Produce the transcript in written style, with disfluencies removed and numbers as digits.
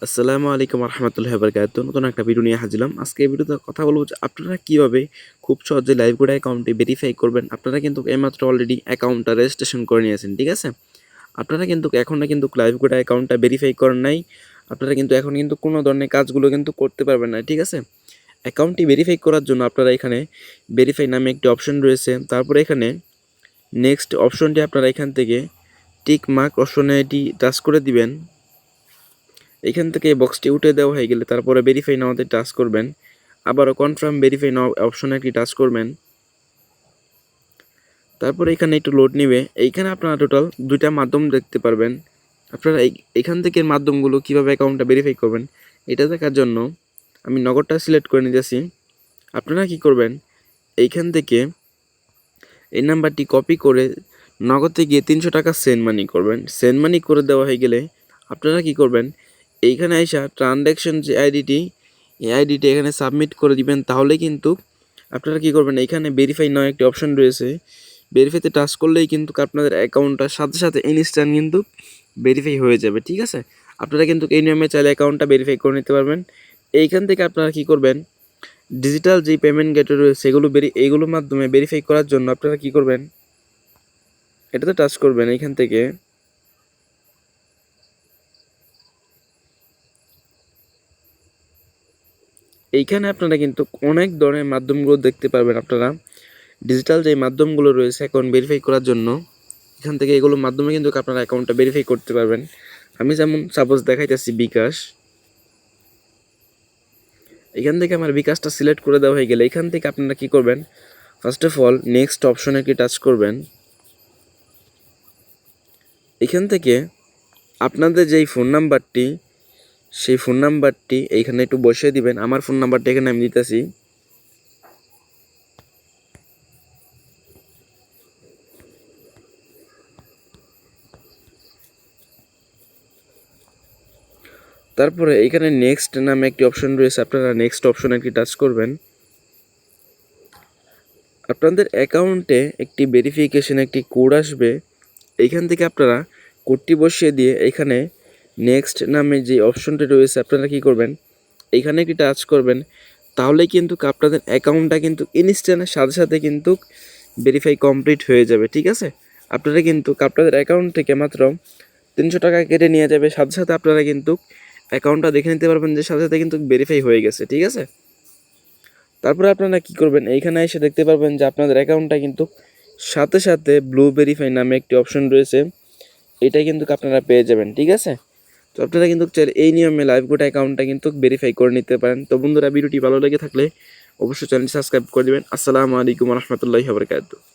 আসসালামু আলাইকুম রহমতুল্লাহি ওয়া বারাকাতুহু। নতুন একটা ভিডিও নিয়ে হাজিলাম। আজকে এই ভিডিওতে কথা বলবো যে আপনারা কিভাবে খুব সহজে লাইভগুড অ্যাকাউন্টে ভেরিফাই করবেন। আপনারা কিন্তু এইমাত্র অলরেডি অ্যাকাউন্টটা রেজিস্ট্রেশন করে নিয়েছেন, ঠিক আছে? আপনারা কিন্তু এখনো কিন্তু লাইভগুড অ্যাকাউন্টটা ভেরিফাই করেন নাই। আপনারা কিন্তু এখন কিন্তু কোনো ধরনের কাজগুলো কিন্তু করতে পারবেন না, ঠিক আছে? অ্যাকাউন্টটি ভেরিফাই করার জন্য আপনারা এখানে ভেরিফাই নামে একটি অপশন রয়েছে। তারপরে এখানে নেক্সট অপশনটি আপনারা এখান থেকে টিক মার্ক অপশনে এটি টাচ করে দিবেন। এখান থেকে বক্সটি উঠে দেওয়া হয়ে গেলে তারপরে ভেরিফাই নাওতে টাচ করবেন। আবারও কনফার্ম ভেরিফাই নাও অপশনে একটি টাচ করবেন। তারপরে এখানে একটু লোড নেবে। এইখানে আপনারা টোটাল দুইটা মাধ্যম দেখতে পারবেন। আপনারা এখান থেকে মাধ্যমগুলো কিভাবে অ্যাকাউন্টটা ভেরিফাই করবেন এটা দেখার জন্য আমি নগদটা সিলেক্ট করে নিতেছি। আপনারা কি করবেন, এইখান থেকে এই নাম্বারটি কপি করে নগদে গিয়ে 300 টাকা সেন্ড মানি করবেন। সেন্ড মানি করে দেওয়া হয়ে গেলে আপনারা কি করবেন, এইখানে আইসা ট্রানজ্যাকশন যে আইডিটি, এই আইডিটি এখানে সাবমিট করে দিবেন। তাহলে কিন্তু আপনারা কি করবেন, এইখানে ভেরিফাই নাও একটি অপশন রয়েছে। ভেরিফাইতে টাচ করলেই কিন্তু আপনাদের অ্যাকাউন্টটা সাথে সাথে ইনস্ট্যান্ট কিন্তু ভেরিফাই হয়ে যাবে, ঠিক আছে? আপনারা কিন্তু এই নিয়মে চাইলে অ্যাকাউন্টটা ভেরিফাই করে নিতে পারবেন। এইখান থেকে আপনারা কি করবেন, ডিজিটাল যে পেমেন্ট গেটওয়ে রয়েছে এইগুলোর মাধ্যমে ভেরিফাই করার জন্য আপনারা কি করবেন, এটাতে টাচ করবেন। এইখান থেকে এইখানে আপনারা কিন্তু অনেক ধরনের মাধ্যমগুলো দেখতে পারবেন। আপনারা ডিজিটাল যে মাধ্যমগুলো রয়েছে অ্যাকাউন্ট ভেরিফাই করার জন্য, এখান থেকে এগুলোর মাধ্যমে কিন্তু আপনারা অ্যাকাউন্টটা ভেরিফাই করতে পারবেন। আমি যেমন সাপোজ দেখাইতেছি বিকাশ। এখান থেকে আমার বিকাশটা সিলেক্ট করে দেওয়া হয়ে গেলে এখান থেকে আপনারা কি করবেন, ফার্স্ট অফ অল নেক্সট অপশনে একটি টাচ করবেন। এখান থেকে আপনাদের যেই ফোন নাম্বারটি, সেই ফোন নাম্বারটি এইখানে একটু বসিয়ে দিবেন। আমার ফোন নাম্বারটা এখানে আমি দিতেছি। তারপরে এইখানে নেক্সট নামে একটি অপশন রয়েছে, আপনারা নেক্সট অপশনে একটি টাচ করবেন। আপনাদের অ্যাকাউন্টে একটি ভেরিফিকেশন একটি কোড আসবে। এইখান থেকে আপনারা কোডটি বসিয়ে দিয়ে এখানে নেক্সট নামে যে অপশনটি রয়েছে আপনারা কি করবেন, এইখানে একটি টাচ করবেন। তাহলে কিন্তু আপনাদের অ্যাকাউন্টটা কিন্তু ইনস্ট্যান্টের সাথে সাথে কিন্তু ভেরিফাই কমপ্লিট হয়ে যাবে, ঠিক আছে? আপনারা কিন্তু আপনাদের অ্যাকাউন্ট থেকে মাত্র 300 টাকা কেটে নিয়ে যাবে, সাথে সাথে আপনারা কিন্তু অ্যাকাউন্টটা দেখে নিতে পারবেন যে সাথে সাথে কিন্তু ভেরিফাই হয়ে গেছে, ঠিক আছে? তারপরে আপনারা কি করবেন, এইখানে এসে দেখতে পারবেন যে আপনাদের অ্যাকাউন্টটা কিন্তু সাথে সাথে ব্লু ভেরিফাই নামে একটি অপশন রয়েছে, এটাই কিন্তু আপনারা পেয়ে যাবেন, ঠিক আছে? তো আপনারা কিন্তু চাইলে এই নিয়মে লাইভগুড অ্যাকাউন্টটা কিন্তু ভেরিফাই করে নিতে পারেন। তো বন্ধুরা, ভিডিওটি ভালো লেগে থাকলে অবশ্যই চ্যানেলটি সাবস্ক্রাইব করে দেবেন। আসসালামু আলাইকুম রহমতুল্লাহি ওয়া বারাকাতুহু।